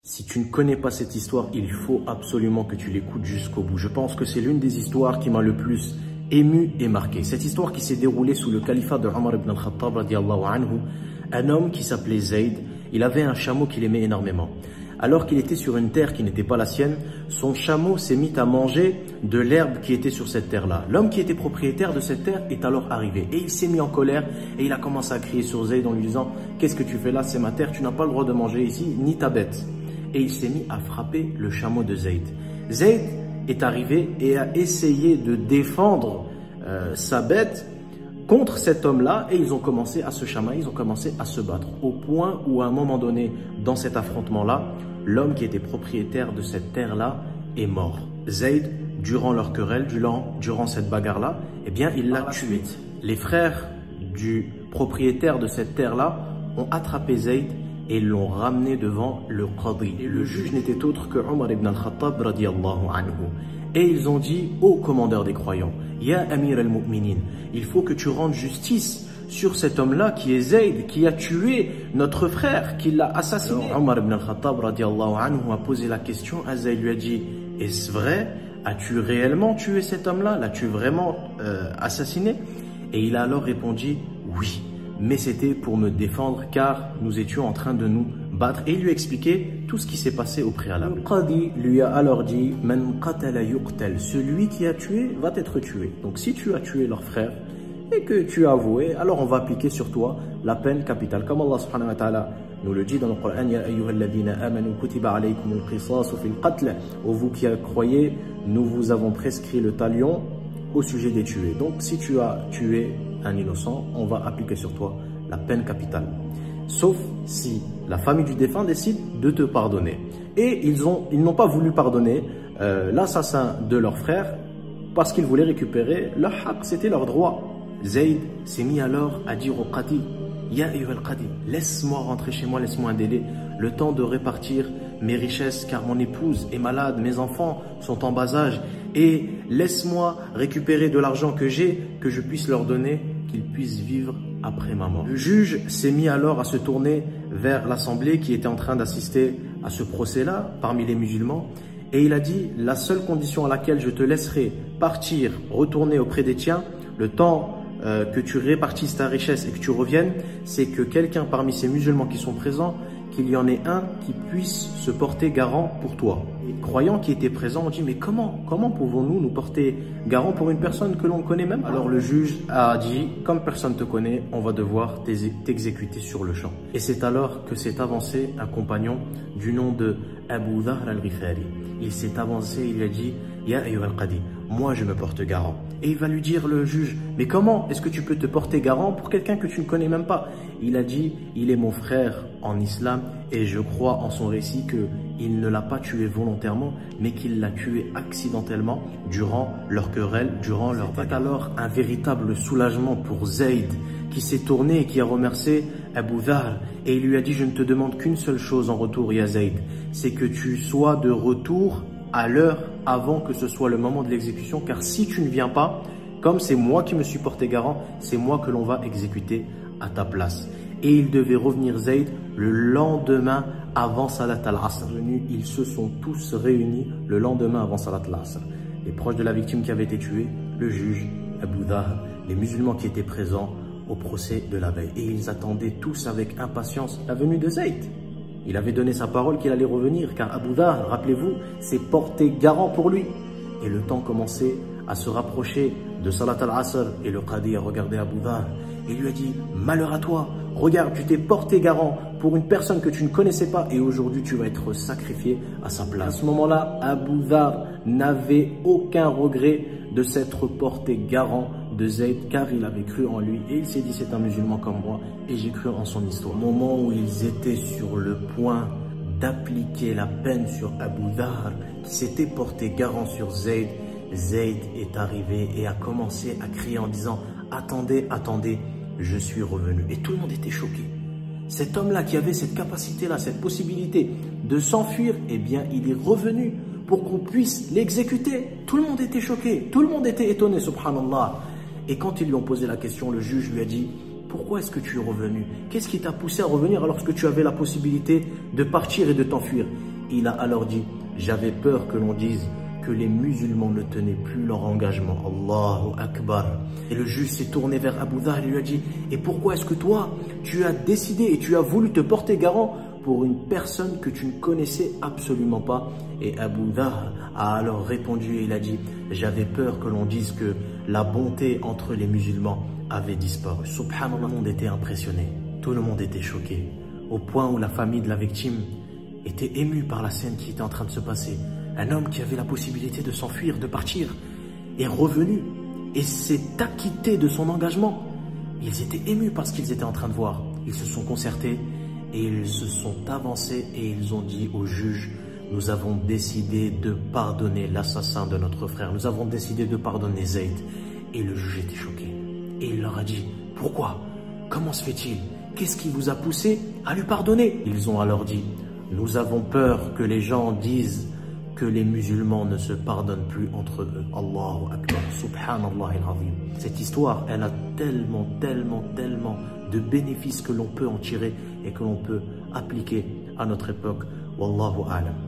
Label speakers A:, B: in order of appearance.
A: Si tu ne connais pas cette histoire, il faut absolument que tu l'écoutes jusqu'au bout. Je pense que c'est l'une des histoires qui m'a le plus ému et marqué. Cette histoire qui s'est déroulée sous le califat de Omar ibn al-Khattab radiallahu anhu, un homme qui s'appelait Zayd, il avait un chameau qu'il aimait énormément. Alors qu'il était sur une terre qui n'était pas la sienne, son chameau s'est mis à manger de l'herbe qui était sur cette terre-là. L'homme qui était propriétaire de cette terre est alors arrivé et il s'est mis en colère et il a commencé à crier sur Zayd en lui disant « Qu'est-ce que tu fais là? C'est ma terre, tu n'as pas le droit de manger ici, ni ta bête. » Et il s'est mis à frapper le chameau de Zayd. Zayd est arrivé et a essayé de défendre sa bête contre cet homme-là et ils ont commencé à se chamailler, ils ont commencé à se battre au point où à un moment donné, dans cet affrontement-là, l'homme qui était propriétaire de cette terre-là est mort. Zayd, durant leur querelle, durant cette bagarre-là, eh bien, il l'a tué. Les frères du propriétaire de cette terre-là ont attrapé Zayd et l'ont ramené devant le Qadi. Et le juge n'était autre que Omar ibn al-Khattab radiallahu anhu. Et ils ont dit au commandeur des croyants, Ya Amir al-Mu'minin, il faut que tu rendes justice sur cet homme-là qui est Zayd, qui a tué notre frère, qui l'a assassiné. Alors, Omar ibn al-Khattab radiallahu anhu a posé la question à Zayd, lui a dit, est-ce vrai? As-tu réellement tué cet homme-là? L'as-tu vraiment assassiné? Et il a alors répondu, oui, mais c'était pour me défendre car nous étions en train de nous battre. Et il lui a expliqué tout ce qui s'est passé au préalable. Le Qadi lui a alors dit, Man qatala yuqtal, celui qui a tué va être tué. Donc si tu as tué leur frère, et que tu as avoué, alors on va appliquer sur toi la peine capitale. Comme Allah subhanahu wa ta'ala nous le dit dans le Coran, Ya ayyuhalladhina amanu kutiba alaykumul qisasu fil qatl. Ô vous qui croyez, nous vous avons prescrit le talion au sujet des tués. Donc si tu as tué un innocent, on va appliquer sur toi la peine capitale. Sauf si la famille du défunt décide de te pardonner. Et ils n'ont pas voulu pardonner l'assassin de leur frère parce qu'ils voulaient récupérer leur haq, c'était leur droit. Zayd s'est mis alors à dire au Qadi, Ya ayyuha al-Qadi, laisse-moi rentrer chez moi, laisse-moi un délai, le temps de répartir mes richesses car mon épouse est malade, mes enfants sont en bas âge et laisse-moi récupérer de l'argent que j'ai, que je puisse leur donner, qu'ils puissent vivre après ma mort. Le juge s'est mis alors à se tourner vers l'assemblée qui était en train d'assister à ce procès-là parmi les musulmans et il a dit, la seule condition à laquelle je te laisserai partir, retourner auprès des tiens, le temps que tu répartisses ta richesse et que tu reviennes, c'est que quelqu'un parmi ces musulmans qui sont présents, qu'il y en ait un qui puisse se porter garant pour toi. Les croyants qui étaient présents ont dit, mais comment pouvons-nous nous porter garant pour une personne que l'on ne connaît même pas? Alors le juge a dit, comme personne ne te connaît, on va devoir t'exécuter sur le champ. Et c'est alors que s'est avancé un compagnon du nom de Abu Dhahr al-Ghifari. Il s'est avancé, il a dit, Ya ayyuha al-Qadi, moi je me porte garant. Et il va lui dire le juge, mais comment est-ce que tu peux te porter garant pour quelqu'un que tu ne connais même pas? Il a dit, il est mon frère en islam et je crois en son récit qu'il ne l'a pas tué volontairement, mais qu'il l'a tué accidentellement durant leur querelle, durant leur bataille. C'est alors un véritable soulagement pour Zayd qui s'est tourné et qui a remercié Abu Dhahr et il lui a dit, je ne te demande qu'une seule chose en retour, Ya Zayd, c'est que tu sois de retour à l'heure avant que ce soit le moment de l'exécution, car si tu ne viens pas, comme c'est moi qui me suis porté garant, c'est moi que l'on va exécuter à ta place. Et il devait revenir Zayd le lendemain avant Salat al-Asr. Ils se sont tous réunis le lendemain avant Salat al-Asr. Les proches de la victime qui avait été tuée, le juge, Abu Dhahr, les musulmans qui étaient présents au procès de la veille. Et ils attendaient tous avec impatience la venue de Zayd. Il avait donné sa parole qu'il allait revenir, car Abu Dhahr, rappelez-vous, s'est porté garant pour lui. Et le temps commençait à se rapprocher de Salat al-Asr et le Qadi a regardé Abu Dhahr et lui a dit, malheur à toi, regarde, tu t'es porté garant pour une personne que tu ne connaissais pas et aujourd'hui tu vas être sacrifié à sa place. À ce moment-là, Abu Dhahr n'avait aucun regret de s'être porté garant de Zayd car il avait cru en lui et il s'est dit, c'est un musulman comme moi et j'ai cru en son histoire. Au moment où ils étaient sur le point d'appliquer la peine sur Abu Dhahr qui s'était porté garant sur Zayd, Zayd est arrivé et a commencé à crier en disant, attendez, attendez, je suis revenu. Et tout le monde était choqué. Cet homme-là qui avait cette capacité-là, cette possibilité de s'enfuir, eh bien, il est revenu pour qu'on puisse l'exécuter. Tout le monde était choqué, tout le monde était étonné, subhanallah. Et quand ils lui ont posé la question, le juge lui a dit, pourquoi est-ce que tu es revenu? Qu'est-ce qui t'a poussé à revenir alors que tu avais la possibilité de partir et de t'enfuir? Il a alors dit, j'avais peur que l'on dise que les musulmans ne tenaient plus leur engagement. Allahu Akbar. Et le juge s'est tourné vers Abu Dhahr et lui a dit, et pourquoi est-ce que toi, tu as décidé et tu as voulu te porter garant pour une personne que tu ne connaissais absolument pas? Et Abu Dhahr a alors répondu et il a dit, j'avais peur que l'on dise que la bonté entre les musulmans avait disparu. Subhanallah, le monde était impressionné, tout le monde était choqué, au point où la famille de la victime était émue par la scène qui était en train de se passer. Un homme qui avait la possibilité de s'enfuir, de partir, est revenu et s'est acquitté de son engagement. Ils étaient émus par ce qu'ils étaient en train de voir. Ils se sont concertés et ils se sont avancés et ils ont dit au juge, nous avons décidé de pardonner l'assassin de notre frère. Nous avons décidé de pardonner Zayd. Et le juge était choqué. Et il leur a dit, pourquoi? Comment se fait-il? Qu'est-ce qui vous a poussé à lui pardonner? Ils ont alors dit, nous avons peur que les gens disent que les musulmans ne se pardonnent plus entre eux. Allahu Akbar. Subhanallah al-Azim. Cette histoire, elle a tellement de bénéfices que l'on peut en tirer et que l'on peut appliquer à notre époque. Wallahu a'lam.